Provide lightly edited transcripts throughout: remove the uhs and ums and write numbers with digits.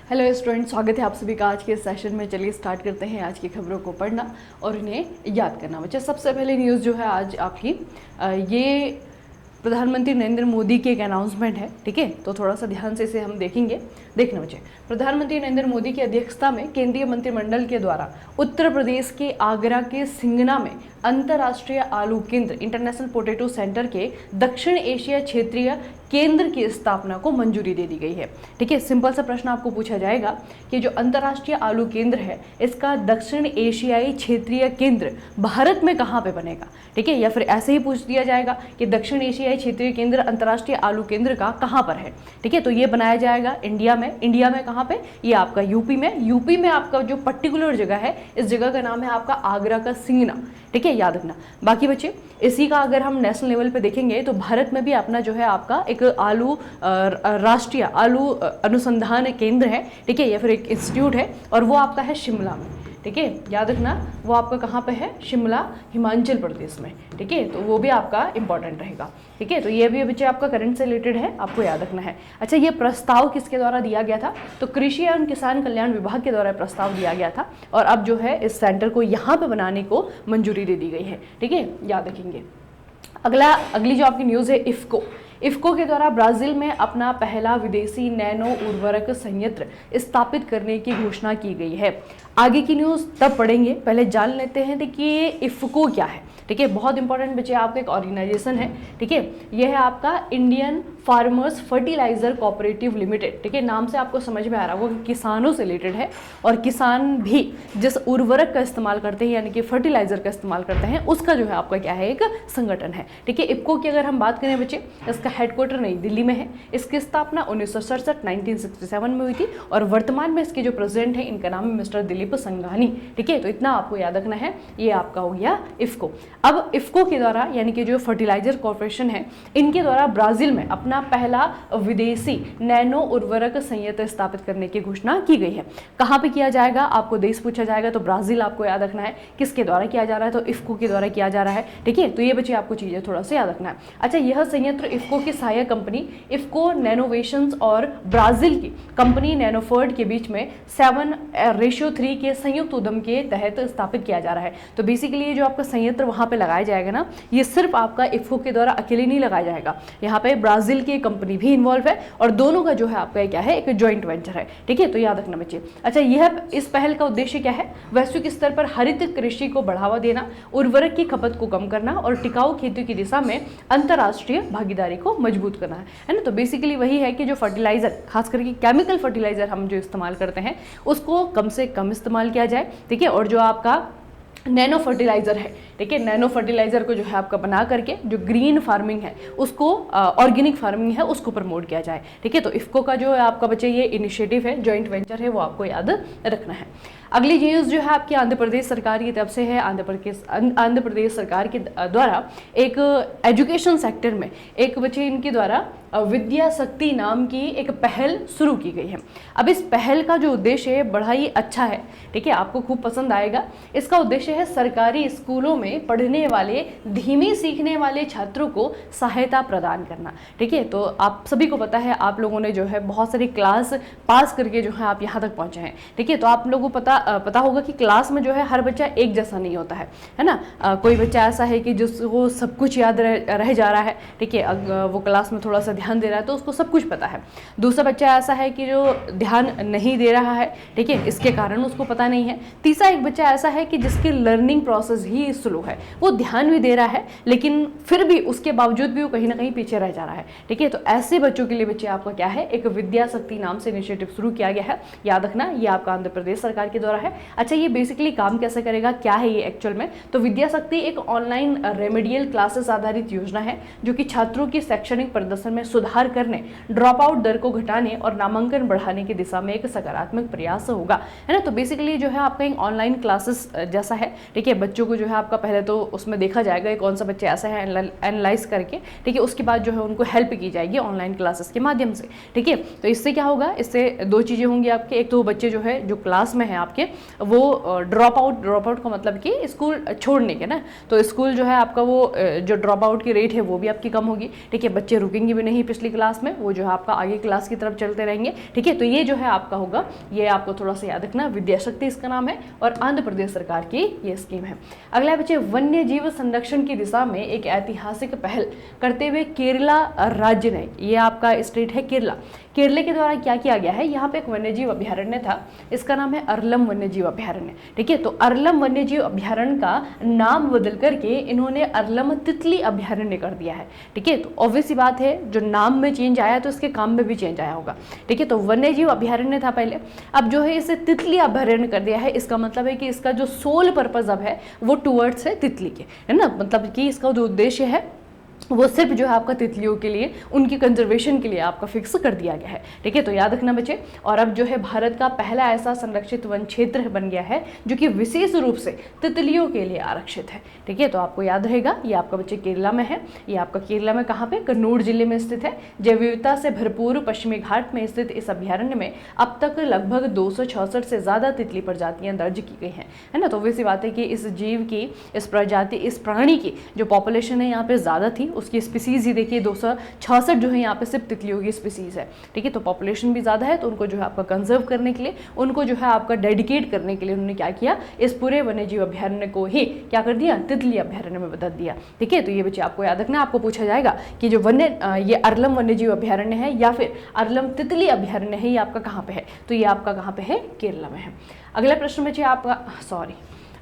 Hello student, स्वागत है आप सभी का आज के सेशन में। चलिए स्टार्ट करते हैं आज की खबरों को पढ़ना और इन्हें याद करना। बच्चा, सबसे पहले न्यूज़ जो है आज आपकी ये प्रधानमंत्री नरेंद्र मोदी की एक अनाउंसमेंट है। ठीक है, तो थोड़ा सा ध्यान से इसे हम देखेंगे। देखना बच्चे, प्रधानमंत्री नरेंद्र मोदी की अध्यक्षता में केंद्रीय मंत्रिमंडल के द्वारा उत्तर प्रदेश के आगरा के सिंगना में अंतर्राष्ट्रीय आलू केंद्र इंटरनेशनल पोटैटो सेंटर के दक्षिण एशिया क्षेत्रीय केंद्र की स्थापना को मंजूरी दे दी गई है। ठीक है, सिंपल सा प्रश्न आपको पूछा जाएगा कि जो अंतर्राष्ट्रीय आलू केंद्र है इसका दक्षिण एशियाई क्षेत्रीय केंद्र भारत में कहाँ पे बनेगा। ठीक है, या फिर ऐसे ही पूछ दिया जाएगा कि दक्षिण एशियाई क्षेत्रीय केंद्र अंतर्राष्ट्रीय आलू केंद्र का कहाँ पर है। ठीक है, तो ये बनाया जाएगा इंडिया में। इंडिया में कहाँ पे? ये आपका यूपी में। यूपी में आपका जो पर्टिकुलर जगह है, इस जगह का नाम है आपका आगरा का सिंगना। ठीक है, याद रखना। बाकी बच्चे, इसी का अगर हम नेशनल लेवल पे देखेंगे तो भारत में भी अपना जो है आपका एक आलू राष्ट्रीय आलू अनुसंधान केंद्र है। ठीक है, या फिर एक इंस्टीट्यूट है और वो आपका है शिमला में। ठीक है, याद रखना, वो आपका कहाँ पे है? शिमला, हिमाचल प्रदेश में। ठीक है, तो वो भी आपका इंपॉर्टेंट रहेगा। ठीक है, तो ये भी बच्चे आपका करंट से रिलेटेड है, आपको याद रखना है। अच्छा, ये प्रस्ताव किसके द्वारा दिया गया था? तो कृषि एवं किसान कल्याण विभाग के द्वारा प्रस्ताव दिया गया था और अब जो है इस सेंटर को यहाँ पे बनाने को मंजूरी दे दी गई है। ठीक है, याद रखेंगे। अगली जो आपकी न्यूज़ है इफ्को के द्वारा ब्राजील में अपना पहला विदेशी नैनो उर्वरक संयंत्र स्थापित करने की घोषणा की गई है। आगे की न्यूज़ तब पढ़ेंगे, पहले जान लेते हैं कि ये इफ्को क्या है। ठीक है, बहुत इंपॉर्टेंट बच्चे, आपका एक ऑर्गेनाइजेशन है। ठीक है, यह है आपका Indian farmers fertiliser cooperative limited. ठीक है, नाम से आपको समझ में आ रहा होगा कि किसानों से रिलेटेड है और किसान भी जिस उर्वरक का इस्तेमाल करते हैं यानी कि फर्टिलाइजर का इस्तेमाल करते हैं उसका जो है आपका क्या है, एक संगठन है। ठीक है, इफ्को की अगर हम बात करें बच्चे, इसका हेडक्वार्टर नई दिल्ली में है। इसकी स्थापना 1967 में हुई थी और वर्तमान में इसके जो प्रेसिडेंट हैं इनका नाम है मिस्टर दिलीप संघानी। ठीक है, तो इतना आपको याद रखना है, ये आपका हो गया इफ्को। अब इफ्को के द्वारा यानी कि जो फर्टिलाइजर कॉर्पोरेशन है इनके द्वारा ब्राजील में अपना पहला विदेशी नैनो उर्वरक संयंत्र स्थापित करने की घोषणा की गई है। कहाँ पे किया जाएगा? आपको देश पूछा जाएगा तो ब्राजील आपको याद रखना है। किसके द्वारा किया जा रहा है? तो इफ्को के द्वारा किया जा रहा है। ठीक है, तो ये बच्चे आपको चीजें थोड़ा सा याद रखना है। अच्छा, यह संयंत्र इफ्को की सहायक कंपनी इफ्को नैनोवेशंस और ब्राजील की कंपनी नैनोफर्ड के बीच में 7:3 के संयुक्त उद्यम के तहत स्थापित किया जा रहा है। तो बेसिकली ये जो आपका संयंत्र वहां पे लगाया जाएगा ना, ये सिर्फ आपका इफ्को के द्वारा अकेले नहीं लगाया जाएगा। यहाँ पे ब्राजील की कंपनी भी इन्वॉल्व है और दोनों का जो है आपका क्या है, एक जॉइंट वेंचर है। ठीक है, तो याद रखना बच्चे। अच्छा, यह इस पहल का उद्देश्य क्या है? वैश्विक स्तर पर हरित कृषि को बढ़ावा देना, उर्वरक की खपत को कम करना और टिकाऊ खेती की दिशा में अंतर्राष्ट्रीय भागीदारी को मजबूत करना है ना। तो बेसिकली वही है कि जो फर्टिलाइजर, खास करके केमिकल फर्टिलाइजर हम जो इस्तेमाल करते हैं उसको कम से कम इस्तेमाल किया जाए। ठीक है, और जो आपका नैनो फर्टिलाइजर है, ठीक है, नैनो फर्टिलाइजर को जो है आपका बना करके जो ग्रीन फार्मिंग है उसको, ऑर्गेनिक फार्मिंग है उसको प्रमोट किया जाए। ठीक है, तो इफ्को का जो है आपका बच्चे ये इनिशिएटिव है, जॉइंट वेंचर है, वो आपको याद रखना है। अगली न्यूज़ जो है आपकी आंध्र प्रदेश सरकार की तरफ से है। आंध्र प्रदेश सरकार के द्वारा एक एजुकेशन सेक्टर में एक बच्चे इनके द्वारा विद्या शक्ति नाम की एक पहल शुरू की गई है। अब इस पहल का जो उद्देश्य है बड़ा ही अच्छा है। ठीक है, आपको खूब पसंद आएगा। इसका उद्देश्य है सरकारी स्कूलों में पढ़ने वाले धीमे सीखने वाले छात्रों को सहायता प्रदान करना। ठीक है, तो आप सभी को पता है, आप लोगों ने जो है बहुत सारी क्लास पास करके जो है आप यहाँ तक पहुँचे हैं। ठीक है, तो आप लोगों को पता होगा कि क्लास में जो है हर बच्चा एक जैसा नहीं होता है ना। कोई बच्चा ऐसा है कि जिसको सब कुछ याद रह जा रहा है। ठीक है, वो क्लास में थोड़ा सा ध्यान दे रहा है तो उसको सब कुछ पता है। दूसरा बच्चा ऐसा है कि जो ध्यान नहीं दे रहा है, ठीक है, इसके कारण उसको पता नहीं है। तीसरा एक बच्चा ऐसा है कि जिसकी लर्निंग प्रोसेस ही स्लो है, वो ध्यान भी दे रहा है लेकिन फिर भी उसके बावजूद भी वो कहीं ना कहीं पीछे रह जा रहा है। ठीक है, तो ऐसे बच्चों के लिए बच्चे आपका क्या है, एक विद्या शक्ति नाम से इनिशिएटिव शुरू किया गया है। याद रखना, ये आपका आंध्र प्रदेश सरकार के द्वारा है। अच्छा, ये बेसिकली काम कैसे करेगा, क्या है ये एक्चुअल में? तो विद्या शक्ति एक ऑनलाइन रेमेडियल क्लासेस आधारित योजना है जो कि छात्रों की शैक्षणिक प्रदर्शन में सुधार करने, ड्रॉप आउट दर को घटाने और नामांकन बढ़ाने की दिशा में एक सकारात्मक प्रयास होगा, है ना। तो बेसिकली जो है आपका एक ऑनलाइन क्लासेस जैसा है। ठीक है, बच्चों को जो है आपका पहले तो उसमें देखा जाएगा कौन सा बच्चा ऐसा है, एनालाइज करके, ठीक है, उसके बाद जो है उनको हेल्प की जाएगी ऑनलाइन क्लासेस के माध्यम से। ठीक है, तो इससे क्या होगा, इससे दो चीज़ें होंगी आपके। एक तो बच्चे जो है जो क्लास में है आपके आपके वो ड्रॉप आउट का मतलब कि स्कूल छोड़ने के ना, तो स्कूल जो है आपका वो जो ड्रॉप आउट की रेट है वो भी आपकी कम होगी। ठीक है, बच्चे रुकेंगे भी नहीं पिछली क्लास में, वो जो है आपका आगे क्लास की तरफ चलते रहेंगे। ठीक है, तो ये जो है आपका होगा, ये आपको थोड़ा सा याद रखना, विद्याशक्ति इसका नाम है और आंध्र प्रदेश सरकार की ये स्कीम है। अगला बच्चे, वन्य जीव संरक्षण की दिशा में एक ऐतिहासिक पहल करते हुए केरला राज्य ने, ये आपका स्टेट है केरला, केरला के द्वारा क्या किया गया है, यहाँ पे एक वन्यजीव अभ्यारण्य था, इसका नाम है अरलम वन्यजीव अभ्यारण्य। ठीक है, तो अरलम वन्यजीव अभ्यारण्य का नाम बदल करके इन्होंने अरलम तितली अभ्यारण्य कर दिया है। ठीक है, तो ऑब्वियस सी बात है, जो नाम में चेंज आया तो इसके काम में भी चेंज आया होगा। ठीक है, तो वन्यजीव अभ्यारण्य था पहले, अब जो है इसे तितली अभ्यारण्य कर दिया है। इसका मतलब है कि इसका जो सोल पर्पज अब है वो टुवर्ड्स है तितली के, है ना, मतलब कि इसका जो उद्देश्य है वो सिर्फ जो है आपका तितलियों के लिए, उनकी कंजर्वेशन के लिए आपका फिक्स कर दिया गया है। ठीक है, तो याद रखना बच्चे। और अब जो है भारत का पहला ऐसा संरक्षित वन क्षेत्र बन गया है जो कि विशेष रूप से तितलियों के लिए आरक्षित है। ठीक है, तो आपको याद रहेगा, ये आपका बच्चे केरला में है। ये आपका केरला में कहाँ पे, कन्नौर जिले में स्थित है। जैव विविधता से भरपूर पश्चिमी घाट में स्थित इस अभ्यारण्य में अब तक लगभग 266 से ज्यादा तितली प्रजातियां दर्ज की गई हैं, है ना। तो वैसी बात है कि इस जीव की, इस प्रजाति, इस प्राणी की जो पॉपुलेशन है यहाँ पे ज्यादा थी, उसकी स्पीसीज ही देखिए 266 जो है यहाँ पे सिर्फ तितलियों की स्पीसीज है। ठीक है, तो पॉपुलेशन भी ज़्यादा है, तो उनको जो है आपका कंजर्व करने के लिए, उनको जो है आपका डेडिकेट करने के लिए उन्होंने क्या किया, इस पूरे वन्यजीव अभ्यारण्य को ही क्या कर दिया, तितली अभ्यारण्य में बदल दिया। ठीक है, तो ये बच्चे आपको याद रखना, आपको पूछा जाएगा कि जो ये अरलम वन्यजीव अभ्यारण्य है या फिर अरलम तितली अभ्यारण्य है, ये आपका कहाँ पे है, तो ये आपका कहाँ पे है, केरला में है। अगला प्रश्न बच्चे आपका,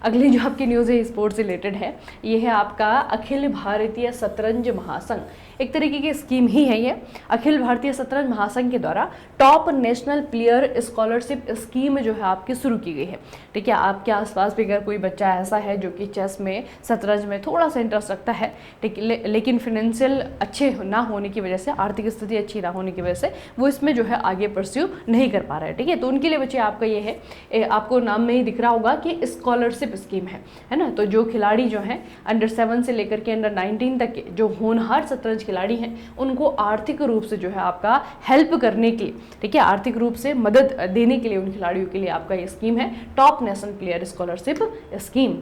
अगली जो आपकी न्यूज़ है स्पोर्ट्स से रिलेटेड है, ये है आपका अखिल भारतीय शतरंज महासंघ, एक तरीके की स्कीम ही है ये। अखिल भारतीय शतरंज महासंघ के द्वारा top national player scholarship scheme जो है आपकी शुरू की गई है। ठीक है, आपके आसपास भी अगर कोई बच्चा ऐसा है जो कि चेस में, शतरंज में थोड़ा सा इंटरेस्ट रखता है, ठीक, लेकिन फाइनेंशियल अच्छे ना होने की वजह से, आर्थिक स्थिति अच्छी ना होने की वजह से वो इसमें जो है आगे परस्यू नहीं कर पा रहा है। ठीक है, तो उनके लिए बच्चे आपका ये है, आपको नाम में ही दिख रहा होगा कि स्कॉलरशिप स्कीम है ना। तो जो खिलाड़ी जो हैं अंडर 7 से लेकर के अंडर 19 तक के जो होनहार शतरंज खिलाड़ी हैं, उनको आर्थिक रूप से जो है आपका हेल्प करने के लिए, ठीक है, आर्थिक रूप से मदद देने के लिए उन खिलाड़ियों के लिए आपका ये स्कीम है, top national player scholarship scheme.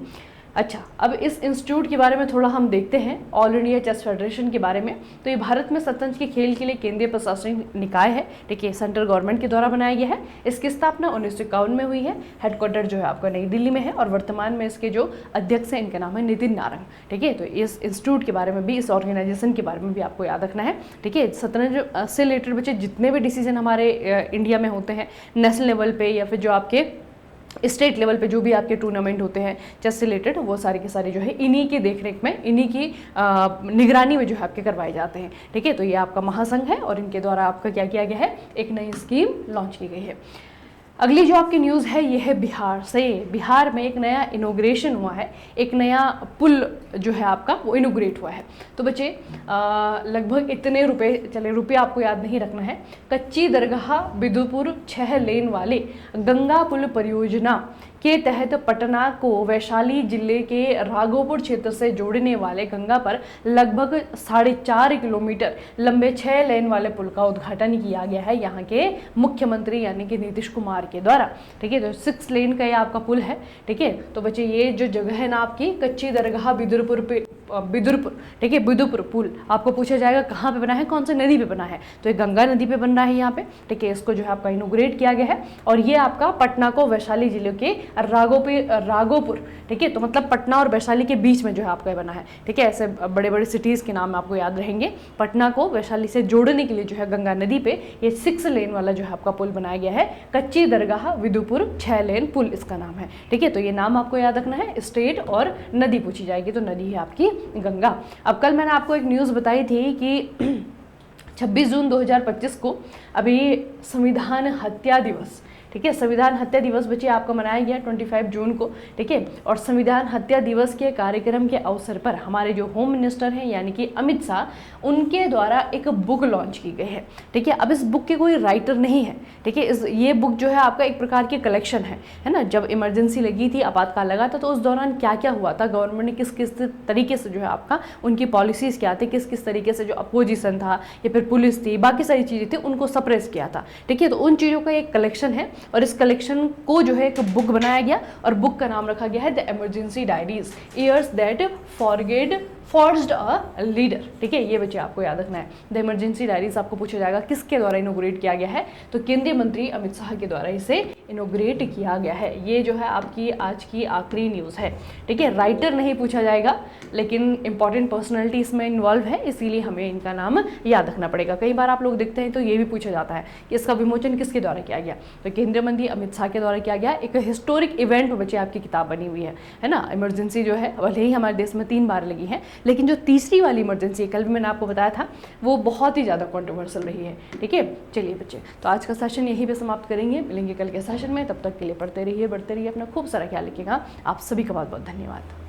अच्छा, अब इस इंस्टीट्यूट के बारे में थोड़ा हम देखते हैं, ऑल इंडिया चेस फेडरेशन के बारे में। तो ये भारत में शतरंज के खेल के लिए केंद्रीय प्रशासनिक निकाय है। ठीक है, सेंट्रल गवर्नमेंट के द्वारा बनाया गया है। इसकी स्थापना 1951 में हुई है। हेडक्वार्टर जो है आपका नई दिल्ली में है और वर्तमान में इसके जो अध्यक्ष हैं इनका नाम है नितिन नारंग। ठीक है, तो इस इंस्टीट्यूट के बारे में भी, इस ऑर्गेनाइजेशन के बारे में भी आपको याद रखना है। ठीक है, शतरंज से रिलेटेड बच्चे जितने भी डिसीजन हमारे इंडिया में होते हैं, नेशनल लेवल पे या फिर जो आपके स्टेट लेवल पे जो भी आपके टूर्नामेंट होते हैं चेस से रिलेटेड, वो सारे के सारे जो है इन्हीं की देखरेख में, इन्हीं की निगरानी में जो है आपके करवाए जाते हैं। ठीक है, तो ये आपका महासंघ है और इनके द्वारा आपका क्या किया गया है, एक नई स्कीम लॉन्च की गई है। अगली जो आपकी न्यूज़ है ये है बिहार से। बिहार में एक नया इनोग्रेशन हुआ है, एक नया पुल जो है आपका वो इनोग्रेट हुआ है। तो बच्चे लगभग इतने रुपए, चले रुपये आपको याद नहीं रखना है, कच्ची दरगाह बिदुपुर 6 लेन वाले गंगा पुल परियोजना के तहत पटना को वैशाली जिले के राघोपुर क्षेत्र से जोड़ने वाले गंगा पर लगभग 4.5 किलोमीटर लंबे 6 लेन वाले पुल का उद्घाटन किया गया है यहाँ के मुख्यमंत्री यानी कि नीतीश कुमार के द्वारा। ठीक है, तो 6 लेन का ये आपका पुल है। ठीक है, तो बच्चे ये जो जगह है ना आपकी कच्ची दरगाह बिदुपुर, ठीक है, बिदुपुर पुल आपको पूछा जाएगा कहाँ पे बना है, कौन से नदी पे बना है, तो ये गंगा नदी पे बन रहा है यहाँ पे। ठीक है, इसको जो है आपका इनोग्रेट किया गया है और ये आपका पटना को वैशाली जिले के राघोपुर, ठीक है, तो मतलब पटना और वैशाली के बीच में जो है आपका बना है। ठीक है, ऐसे बड़े बड़े सिटीज़ के नाम आपको याद रहेंगे। पटना को वैशाली से जोड़ने के लिए जो है गंगा नदी पे ये 6 लेन वाला जो है आपका पुल बनाया गया है, कच्ची दरगाह बिदुपुर 6 लेन पुल इसका नाम है। ठीक है, तो ये नाम आपको याद रखना है। स्टेट और नदी पूछी जाएगी तो नदी है आपकी गंगा। अब कल मैंने आपको एक न्यूज़ बताई थी कि 26 जून 2025 को अभी संविधान हत्या दिवस, ठीक है, संविधान हत्या दिवस बच्चे आपका मनाया गया 25 जून को। ठीक है, और संविधान हत्या दिवस के कार्यक्रम के अवसर पर हमारे जो होम मिनिस्टर हैं यानी कि अमित शाह, उनके द्वारा एक बुक लॉन्च की गई है। ठीक है, अब इस बुक के कोई राइटर नहीं है। ठीक है, ये बुक जो है आपका एक प्रकार की कलेक्शन है ना। जब इमरजेंसी लगी थी, आपातकाल लगा था, तो उस दौरान क्या क्या हुआ था, गवर्नमेंट ने किस किस तरीके से जो है आपका उनकी पॉलिसीज़ क्या थी, किस किस तरीके से जो अपोजिशन था या फिर पुलिस थी, बाकी सारी चीज़ें थी, उनको सप्रेस किया था। ठीक है, तो उन चीज़ों का एक कलेक्शन है और इस कलेक्शन को जो है एक बुक बनाया गया और बुक का नाम रखा गया है the emergency diaries years that forged a leader. ठीक है, ये बच्चे आपको याद रखना है। द इमरजेंसी डायरीज आपको पूछा जाएगा किसके द्वारा इनोग्रेट किया गया है, तो केंद्रीय मंत्री अमित शाह के द्वारा इसे इनोग्रेट किया गया है। ये जो है आपकी आज की आखिरी न्यूज़ है। ठीक है, राइटर नहीं पूछा जाएगा, लेकिन इंपॉर्टेंट पर्सनैलिटी इसमें इन्वॉल्व है, इसीलिए हमें इनका नाम याद रखना पड़ेगा। कई बार आप लोग देखते हैं तो ये भी पूछा जाता है कि इसका विमोचन किसके द्वारा किया गया, तो केंद्रीय मंत्री अमित शाह के द्वारा किया गया। एक हिस्टोरिक इवेंट बच्चे आपकी किताब बनी हुई है ना। इमरजेंसी जो है भले ही हमारे देश में 3 बार लगी है, लेकिन जो तीसरी वाली इमरजेंसी कल भी मैंने आपको बताया था वो बहुत ही ज़्यादा कॉन्ट्रोवर्शियल रही है। ठीक है, चलिए बच्चे, तो आज का सेशन यहीं पे समाप्त करेंगे, मिलेंगे कल के सेशन में। तब तक के लिए पढ़ते रहिए, बढ़ते रहिए, अपना खूब सारा ख्याल रखिएगा। आप सभी का बहुत बहुत धन्यवाद।